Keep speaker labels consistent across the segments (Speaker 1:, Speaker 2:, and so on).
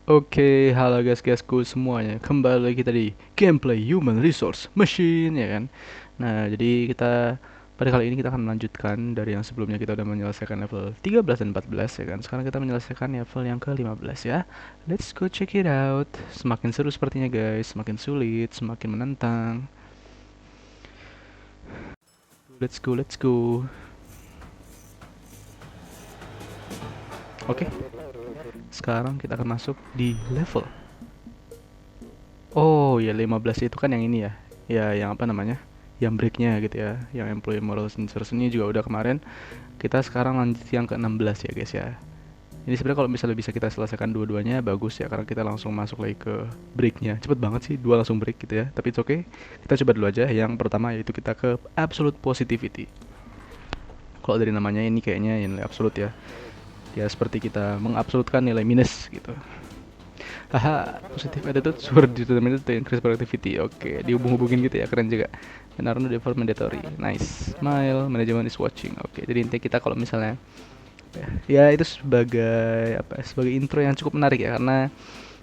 Speaker 1: Oke, halo guys-guysku semuanya. Kembali lagi kita di gameplay Human Resource Machine, ya kan? Nah, jadi kita pada kali ini kita akan melanjutkan dari yang sebelumnya kita udah menyelesaikan level 13 dan 14, ya kan? Sekarang kita menyelesaikan level yang ke-15 ya. Let's go check it out. Semakin seru sepertinya guys, semakin sulit, semakin menantang. Let's go, let's go. Oke, sekarang kita akan masuk di level. Oh ya, 15 itu kan yang ini ya. Ya, yang apa namanya? Yang breaknya gitu ya. Yang employee moral sensors ini juga udah kemarin. Kita sekarang lanjut yang ke-16 ya guys ya. Ini sebenarnya kalau misalnya bisa kita selesaikan dua-duanya bagus ya, karena kita langsung masuk lagi ke breaknya. Cepet banget sih, dua langsung break gitu ya. Tapi it's okay. Kita coba dulu aja. Yang pertama yaitu kita ke absolute positivity. Kalau dari namanya ini kayaknya nilai absolut ya. Ya seperti kita mengabsolutkan nilai minus gitu. Haha, positive attitude super determined to increase productivity. Oke, dihubung-hubungin gitu ya, keren juga. And are not default mandatory. Nice. Smile, management is watching. Oke, jadi intinya kita kalau misalnya ya itu sebagai apa? Sebagai intro yang cukup menarik ya, karena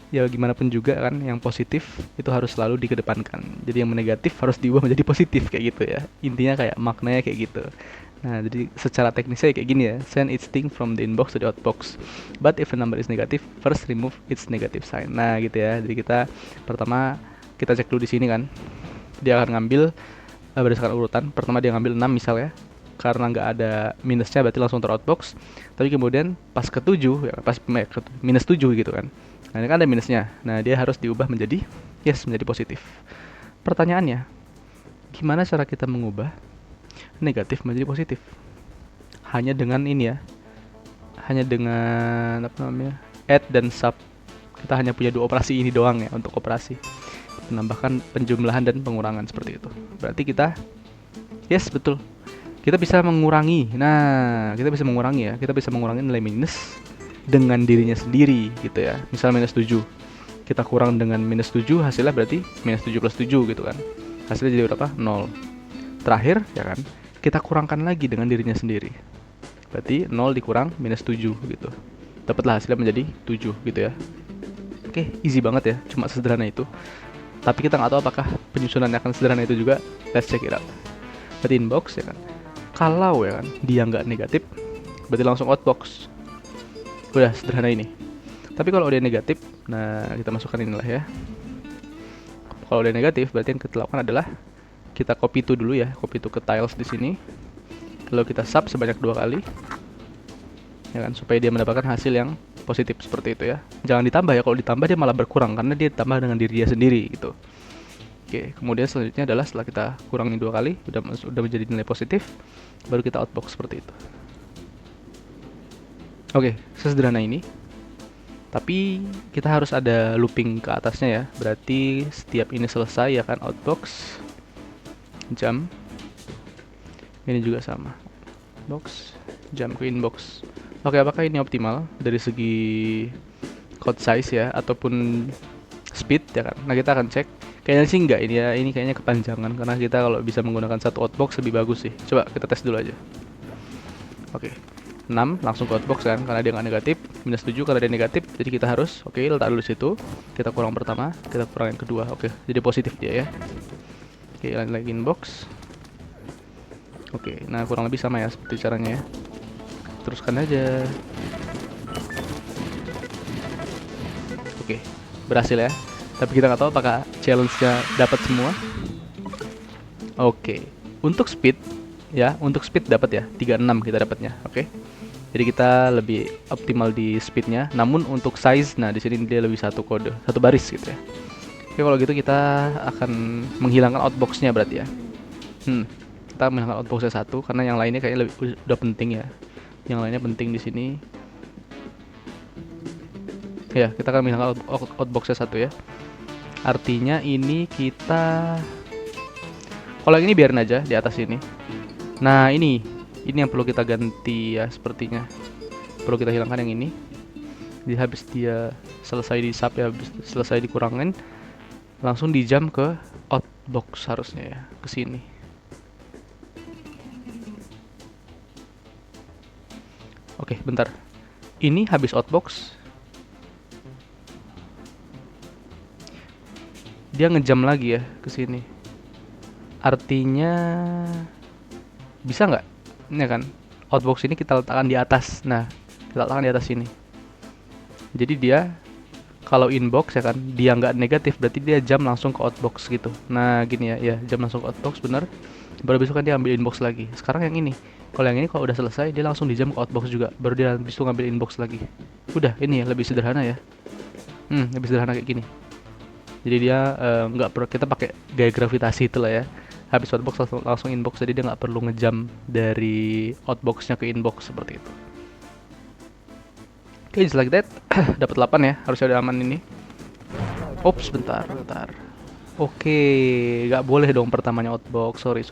Speaker 1: ya gimana pun juga kan yang positif itu harus selalu dikedepankan. Jadi yang negatif harus diubah menjadi positif kayak gitu ya. Intinya kayak maknanya kayak gitu. Nah, jadi secara teknisnya kayak gini ya. Send its thing from the inbox to the outbox. But if a number is negative, first remove its negative sign. Nah, gitu ya. Jadi kita pertama kita cek dulu di sini kan. Dia akan ngambil berdasarkan urutan. Pertama dia ngambil 6 misalnya. Karena nggak ada minusnya berarti langsung ter-outbox. Tapi kemudian pas ke 7 ya pas minus 7 gitu kan. Nah, ini kan ada minusnya. Nah, dia harus diubah menjadi yes, menjadi positif. Pertanyaannya, gimana cara kita mengubah negatif menjadi positif? Hanya dengan ini ya, hanya dengan apa namanya, add dan sub. Kita hanya punya dua operasi ini doang ya untuk operasi menambahkan penjumlahan dan pengurangan seperti itu. Berarti kita yes, betul, kita bisa mengurangi. Nah, kita bisa mengurangi ya, kita bisa mengurangi nilai minus dengan dirinya sendiri gitu ya. Misal minus 7, kita kurang dengan minus 7, hasilnya berarti minus 7 plus 7 gitu kan. Hasilnya jadi berapa? 0. Terakhir ya kan, kita kurangkan lagi dengan dirinya sendiri. Berarti 0 dikurang minus 7 gitu. Dapatlah hasilnya menjadi 7 gitu ya. Oke, easy banget ya, cuma sederhana itu. Tapi kita nggak tahu apakah penyusunannya akan sederhana itu juga. Let's check it out. Berarti inbox ya kan. Kalau ya kan dia nggak negatif, berarti langsung outbox. Udah sederhana ini. Tapi kalau dia negatif, nah kita masukkan inilah ya. Kalau dia negatif, berarti yang kita lakukan adalah kita copy itu dulu ya, copy itu ke tiles di sini. Lalu kita sub sebanyak 2 kali. Ya kan, supaya dia mendapatkan hasil yang positif seperti itu ya. Jangan ditambah ya, kalau ditambah dia malah berkurang karena dia tambah dengan diri dia sendiri gitu. Oke, kemudian selanjutnya adalah setelah kita kurangi 2 kali, udah menjadi nilai positif, baru kita outbox seperti itu. Oke, sesederhana ini. Tapi kita harus ada looping ke atasnya ya. Berarti setiap ini selesai ya kan, outbox jam. Ini juga sama. Box jam ke inbox. Oke, apakah ini optimal dari segi code size ya ataupun speed ya kan? Nah, kita akan cek. Kayaknya sih enggak ini ya. Ini kayaknya kepanjangan karena kita kalau bisa menggunakan satu outbox lebih bagus sih. Coba kita tes dulu aja. Oke. 6 langsung ke outbox kan karena dia nggak negatif, minus 7 karena dia negatif, jadi kita harus letak dulu situ, kita kurang pertama, kita kurang yang kedua. Oke, jadi positif dia ya. Oke, lanjut lagi inbox. Oke, nah kurang lebih sama ya seperti caranya ya. Teruskan aja. Oke, berhasil ya. Tapi kita nggak tahu apakah challenge-nya dapat semua. Oke, untuk speed ya, untuk speed dapat ya, 36 kita dapatnya. Oke. Jadi kita lebih optimal di speednya. Namun untuk size, nah di sini dia lebih satu kode, satu baris gitu ya. Oke, kalau gitu kita akan menghilangkan outbox-nya berarti ya. Kita menghilangkan outbox-nya satu karena yang lainnya kayaknya udah penting ya. Yang lainnya penting di sini. Ya, kita akan menghilangkan outbox-nya satu ya. Artinya ini kita, kalau yang ini biarin aja di atas ini. Nah, ini yang perlu kita ganti ya sepertinya. Perlu kita hilangkan yang ini. Jadi habis dia selesai di sub ya, habis selesai dikurangin, langsung di jump ke outbox harusnya ya, ke sini. Oke, bentar. Ini habis outbox. dia ngejam lagi ya ke sini. Artinya bisa nggak? Ini kan outbox ini kita letakkan di atas. Nah, kita letakkan di atas sini. Jadi dia kalau inbox ya kan, dia nggak negatif, berarti dia jam langsung ke outbox gitu. Nah gini ya, ya jam langsung ke outbox bener. Baru besok kan dia ambil inbox lagi. Sekarang yang ini, kalau yang ini kalau udah selesai dia langsung di jam ke outbox juga. Baru dia habis itu ngambil inbox lagi. Udah, ini ya lebih sederhana ya. Lebih sederhana kayak gini. Jadi dia nggak perlu kita pakai gaya gravitasi itu lah ya. Habis outbox langsung inbox, jadi dia nggak perlu ngejam dari outboxnya ke inbox seperti itu. Oke, just like that. Dapat 8 ya, harusnya udah aman ini. Ops, bentar. Oke, nggak boleh dong pertamanya outbox. Sorry.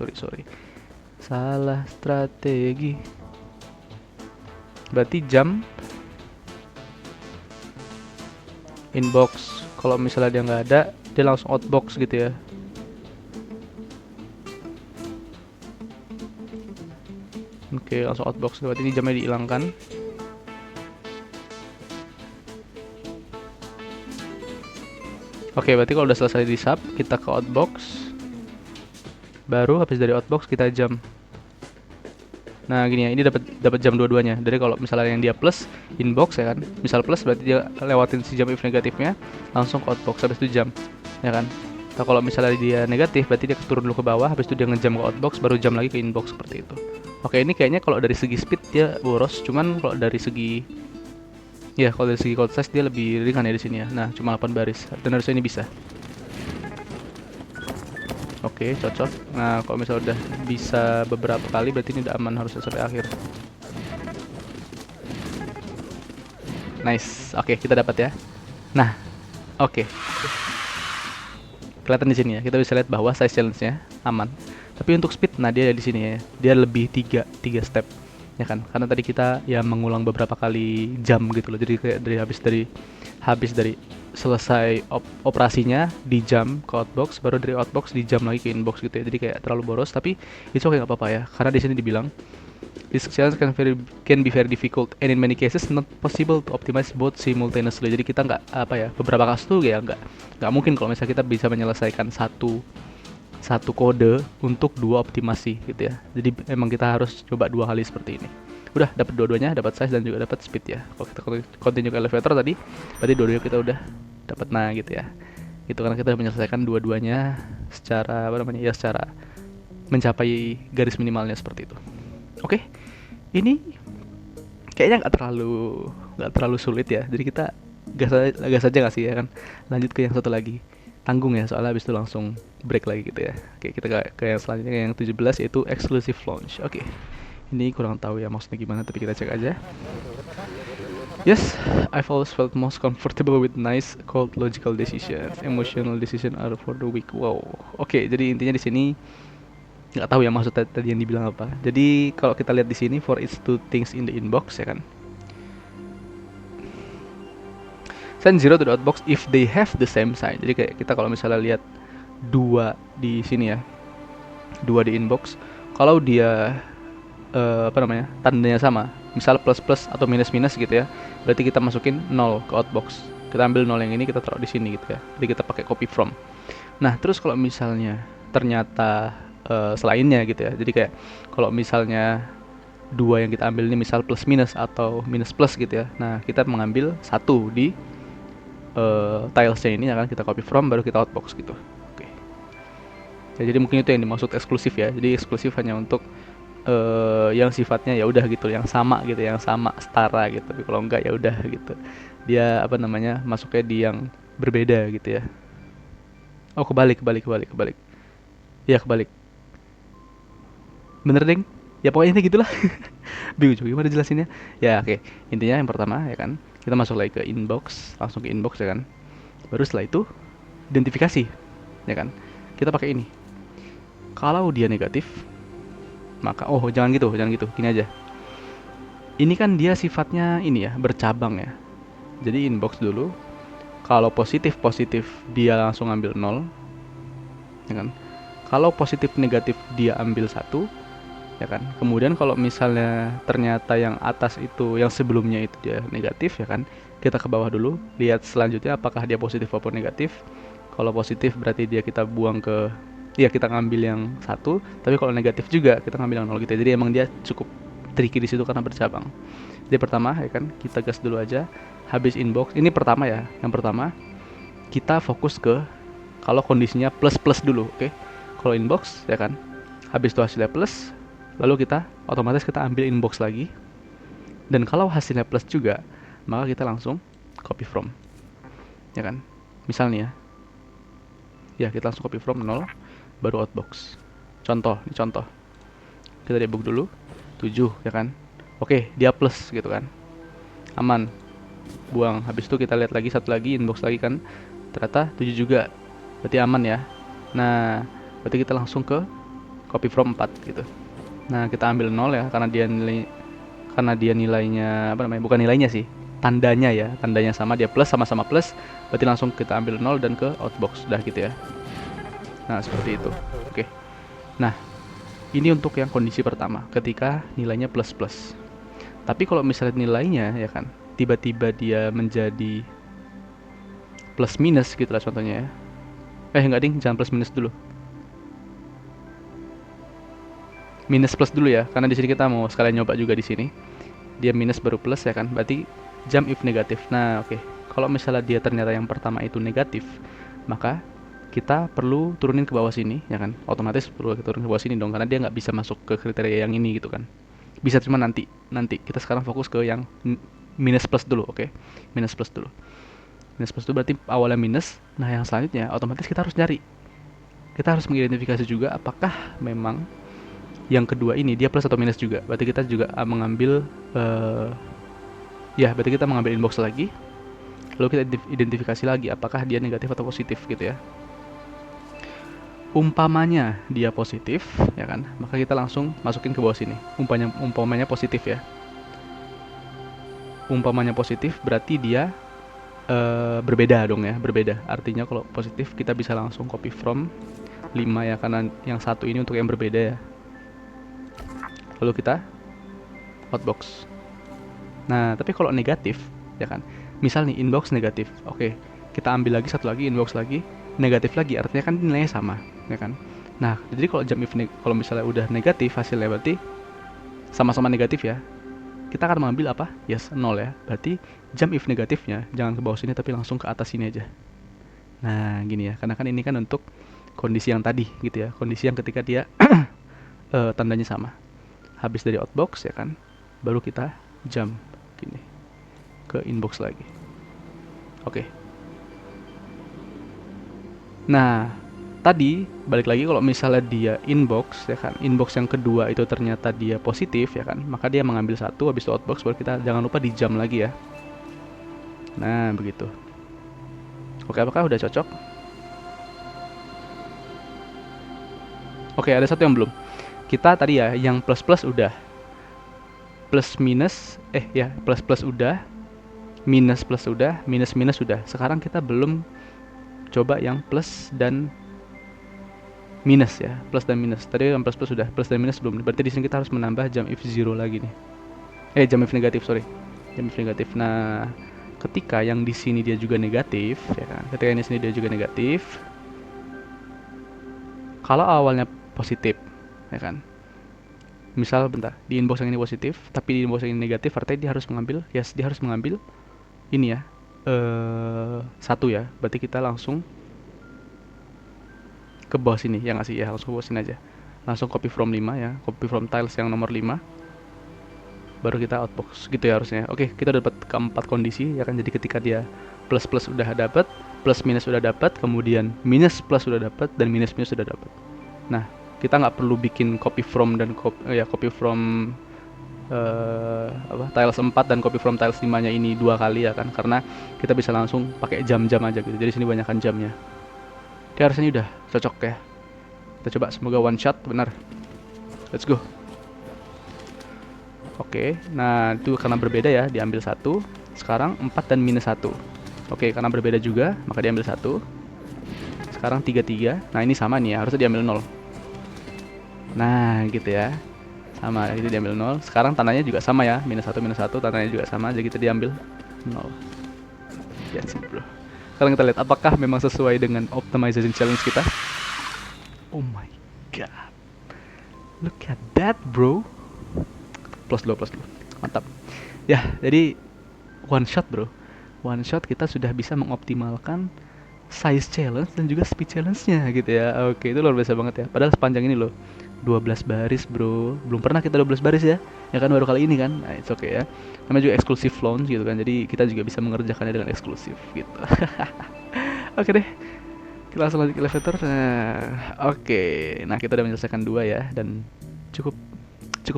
Speaker 1: Salah strategi. Berarti jam inbox. Kalau misalnya dia nggak ada, dia langsung outbox gitu ya. Oke, langsung outbox. Berarti ini jamnya dihilangkan. Oke, berarti kalau udah selesai di sub, kita ke outbox. Baru habis dari outbox kita jam. Nah, gini ya, ini dapat jam dua-duanya. Jadi kalau misalnya yang dia plus inbox ya kan, misal plus berarti dia lewatin si jam if negatifnya langsung ke outbox habis itu jam, ya kan. Nah, kalau misalnya dia negatif berarti dia turun dulu ke bawah habis itu dia ngejam ke outbox baru jam lagi ke inbox seperti itu. Oke, ini kayaknya kalau dari segi speed dia boros, cuman kalau dari segi kalau dari segi code size dia lebih ringan ya di sini ya. Nah, cuma 8 baris dan harusnya ini bisa. Oke, cocok. Nah, kalau misalnya udah bisa beberapa kali berarti ini udah aman harusnya sampai akhir. Nice. Oke, kita dapat ya. Nah, oke. Kelihatan di sini ya. Kita bisa lihat bahwa size challenge-nya aman. Tapi untuk speed, nah dia di sini ya. Dia lebih 3 step. Ya kan? Karena tadi kita ya mengulang beberapa kali jam gitu loh. Jadi kayak habis dari selesai operasinya di jam ke outbox, baru dari outbox di jam lagi ke inbox gitu ya. Jadi kayak terlalu boros, tapi itu oke nggak apa-apa ya. Karena di sini dibilang this challenge can be very difficult and in many cases not possible to optimize both simultaneously. Jadi kita nggak beberapa kasus tuh ya nggak mungkin kalau misalnya kita bisa menyelesaikan satu kode untuk dua optimasi gitu ya. Jadi emang kita harus coba dua kali seperti ini. Udah dapat dua-duanya, dapat size dan juga dapat speed ya. Kalau kita continue ke elevator tadi, berarti dua-duanya kita udah dapat gitu ya. Itu karena kita menyelesaikan dua-duanya secara secara mencapai garis minimalnya seperti itu. Oke. Ini kayaknya nggak terlalu sulit ya. Jadi kita gas aja nggak sih ya kan. Lanjut ke yang satu lagi. Tanggung ya, soalnya habis itu langsung break lagi gitu ya. Oke, kita ke yang selanjutnya yang 17 yaitu exclusive launch. Oke. Ini kurang tahu ya maksudnya gimana, tapi kita cek aja. Yes, I've always felt most comfortable with nice, cold, logical decisions. Emotional decision are for the weak. Wow. Oke, jadi intinya di sini nggak tahu ya maksud tadi yang dibilang apa. Jadi kalau kita lihat di sini for each two things in the inbox ya kan. Send zero to the outbox if they have the same sign. Jadi kayak kita kalau misalnya lihat dua di sini ya, dua di inbox, kalau dia tandanya sama, misal plus plus atau minus minus gitu ya, berarti kita masukin 0 ke outbox. Kita ambil 0 yang ini kita taruh di sini gitu ya. Jadi kita pakai copy from. Nah terus kalau misalnya ternyata selainnya gitu ya, jadi kayak kalau misalnya dua yang kita ambil ini misal plus minus atau minus plus gitu ya, nah kita mengambil satu di tilesnya ini ya kan, kita copy from baru kita outbox gitu. Oke. Ya, jadi mungkin itu yang dimaksud eksklusif ya. Jadi eksklusif hanya untuk yang sifatnya ya udah gitu, yang sama gitu, yang sama setara gitu. Tapi kalau enggak ya udah gitu. Dia masuknya di yang berbeda gitu ya. Oh kebalik. Iya kebalik. Bener deng. Ya pokoknya ini gitulah. Bingung juga gimana jelasinnya. Ya oke. Intinya yang pertama ya kan, kita masuk lagi ke inbox, langsung ke inbox ya kan. Baru setelah itu identifikasi ya kan. Kita pakai ini. Kalau dia negatif, maka jangan gitu. Gini aja. Ini kan dia sifatnya ini ya, bercabang ya. Jadi inbox dulu. Kalau positif dia langsung ambil 0. Ya kan? Kalau positif negatif dia ambil 1. Ya kan. Kemudian kalau misalnya ternyata yang atas itu, yang sebelumnya itu dia negatif ya kan, kita ke bawah dulu, lihat selanjutnya apakah dia positif ataupun negatif. Kalau positif berarti dia kita buang ke, ya kita ngambil yang satu, tapi kalau negatif juga kita ngambil yang nol gitu ya. Jadi emang dia cukup tricky di situ karena bercabang. Jadi pertama ya kan, kita gas dulu aja. Habis inbox, ini pertama ya. Yang pertama kita fokus ke kalau kondisinya plus plus dulu, oke? Kalau inbox ya kan, habis itu hasilnya plus, lalu kita otomatis kita ambil inbox lagi. Dan kalau hasilnya plus juga, maka kita langsung copy from, ya kan? Misalnya ya kita langsung copy from 0 baru outbox. Contoh, ini contoh. Kita debug dulu. 7 ya kan. Oke, dia plus gitu kan. Aman. Buang. Habis itu kita lihat lagi satu lagi inbox lagi kan. Ternyata 7 juga. Berarti aman ya. Nah, berarti kita langsung ke copy from 4 gitu. Nah, kita ambil 0 ya karena dia nilainya apa namanya? Bukan nilainya sih. Tandanya ya, tandanya sama, dia plus sama-sama plus, berarti langsung kita ambil 0 dan ke outbox, udah gitu ya. Nah, seperti itu. Oke. Nah, ini untuk yang kondisi pertama, ketika nilainya plus plus. Tapi kalau misalnya nilainya ya kan, tiba-tiba dia menjadi plus minus gitu lah contohnya ya. Enggak ding, jangan plus minus dulu. Minus plus dulu ya, karena di sini kita mau sekalian nyoba juga di sini. Dia minus baru plus ya kan, berarti jump if negatif. Nah, oke. Kalau misalnya dia ternyata yang pertama itu negatif, maka kita perlu turunin ke bawah sini ya kan, otomatis perlu turun ke bawah sini dong, karena dia nggak bisa masuk ke kriteria yang ini gitu kan. Bisa cuma nanti kita sekarang fokus ke yang minus plus dulu, oke? Minus plus dulu, minus plus itu berarti awalnya minus. Nah, yang selanjutnya otomatis kita harus nyari, kita harus mengidentifikasi juga apakah memang yang kedua ini dia plus atau minus juga. Berarti kita juga mengambil ya berarti kita mengambil inbox lagi, lalu kita identifikasi lagi apakah dia negatif atau positif gitu ya. Umpamanya dia positif ya kan, maka kita langsung masukin ke bawah sini. Umpamanya positif ya. Umpamanya positif berarti dia berbeda dong ya, berbeda. Artinya kalau positif kita bisa langsung copy from 5 ya, karena yang satu ini untuk yang berbeda ya. Lalu kita outbox. Nah, tapi kalau negatif ya kan, misal nih inbox negatif, oke, kita ambil lagi satu lagi inbox lagi negatif lagi, artinya kan nilainya sama ya kan. Nah, jadi kalau jump if kalau misalnya udah negatif hasilnya berarti sama-sama negatif ya, kita akan mengambil apa? Yes, 0 ya. Berarti jump if negatifnya jangan ke bawah sini tapi langsung ke atas sini aja. Nah, gini ya, karena kan ini kan untuk kondisi yang tadi gitu ya, kondisi yang ketika dia tandanya sama. Habis dari outbox ya kan, baru kita jump gini ke inbox lagi. Oke. Nah, tadi balik lagi kalau misalnya dia inbox ya kan, inbox yang kedua itu ternyata dia positif ya kan, maka dia mengambil satu, habis itu outbox, baru kita jangan lupa di jam lagi ya. Nah, begitu. Oke, apakah udah cocok? Oke, ada satu yang belum. Kita tadi ya yang plus plus udah, plus minus ya plus plus udah, minus plus udah, minus minus udah. Sekarang kita belum coba yang plus dan minus ya, plus dan minus. Tadi yang plus plus sudah, plus dan minus belum. Berarti di sini kita harus menambah jump if zero lagi nih. Jump if negatif, sorry. Jump if negatif. Nah, ketika yang di sini dia juga negatif ya kan. Ketika yang di sini dia juga negatif. Kalau awalnya positif ya kan. Misal bentar, di inbox yang ini positif, tapi di inbox yang ini negatif, artinya dia harus mengambil, yes, dia harus mengambil ini ya. Satu ya. Berarti kita langsung ke bawah sini ya, nggak sih ya, langsung ke bawah sini aja, langsung copy from 5 ya, copy from tiles yang nomor 5, baru kita outbox gitu ya harusnya. Oke, kita dapat keempat kondisi ya kan. Jadi ketika dia plus plus udah dapat, plus minus udah dapat, kemudian minus plus udah dapat, dan minus minus udah dapat. Nah, kita nggak perlu bikin copy from dan copy from tiles 4 dan copy from tiles 5 nya ini 2 kali ya kan, karena kita bisa langsung pakai jam-jam aja gitu. Jadi sini banyakkan jamnya. Oke, harusnya udah cocok ya. Kita coba, semoga one shot benar. Let's go. Oke, nah itu karena berbeda ya, diambil satu. Sekarang 4 dan minus 1. Oke, karena berbeda juga, maka diambil satu. Sekarang 3, 3. Nah, ini sama nih ya, harusnya diambil 0. Nah, gitu ya. Sama, itu diambil 0. Sekarang tandanya juga sama ya, minus 1, tandanya juga sama, jadi kita diambil 0. Ya sih bro. Sekarang kita lihat apakah memang sesuai dengan optimization challenge kita. Oh my god, look at that bro. Plus dulu. Mantap. Ya, jadi one shot bro. One shot kita sudah bisa mengoptimalkan size challenge dan juga speed challenge-nya gitu ya. Oke, itu luar biasa banget ya. Padahal sepanjang ini loh 12 baris bro. Belum pernah kita 12 baris ya. Ya kan baru kali ini kan. Nah, it's okay ya. Namanya juga eksklusif launch gitu kan. Jadi kita juga bisa mengerjakannya dengan eksklusif gitu. Oke deh. Kita langsung lanjut ke elevator. Nah, oke. Nah, kita udah menyelesaikan 2 ya dan cukup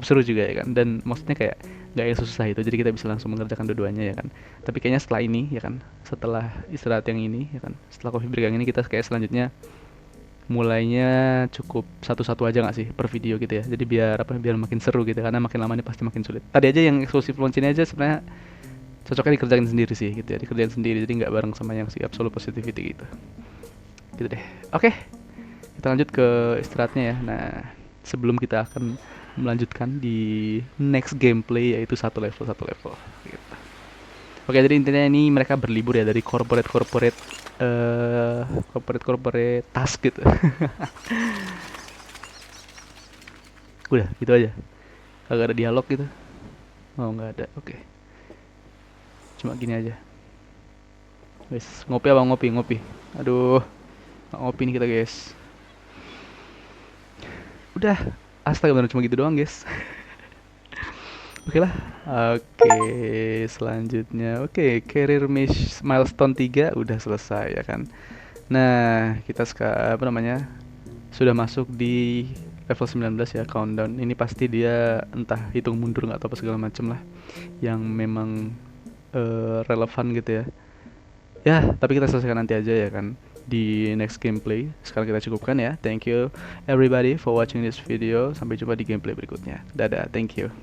Speaker 1: seru juga ya kan. Dan maksudnya kayak gak yang susah itu, jadi kita bisa langsung mengerjakan dua-duanya ya kan. Tapi kayaknya setelah ini ya kan, setelah istirahat yang ini ya kan, setelah coffee break yang ini, kita kayak selanjutnya mulainya cukup satu-satu aja nggak sih per video gitu ya. Jadi biar makin seru gitu, karena makin lama ini pasti makin sulit. Tadi aja yang eksklusif launch ini aja sebenarnya cocoknya dikerjain sendiri sih gitu ya, dikerjain sendiri, jadi nggak bareng sama yang si absolute positivity gitu deh. Oke, kita lanjut ke istirahatnya ya. Nah, sebelum kita akan melanjutkan di next gameplay, yaitu satu level gitu. Oke, jadi intinya ini mereka berlibur ya dari corporate task gitu. Udah gitu aja, kagak ada dialog gitu. Oh, nggak ada. Oke, cuma gini aja. Guys, ngopi apa ngopi? Aduh, ngopi nih kita guys. Udah, astaga bener cuma gitu doang guys. Oke lah. Oke, selanjutnya. Oke, career milestone 3 udah selesai ya kan. Nah, kita sekarang sudah masuk di level 19 ya, countdown. Ini pasti dia entah hitung mundur nggak atau apa segala macem lah yang memang relevan gitu ya. Ya, tapi kita selesaikan nanti aja ya kan di next gameplay. Sekarang kita cukupkan ya. Thank you everybody for watching this video. Sampai jumpa di gameplay berikutnya. Dadah, thank you.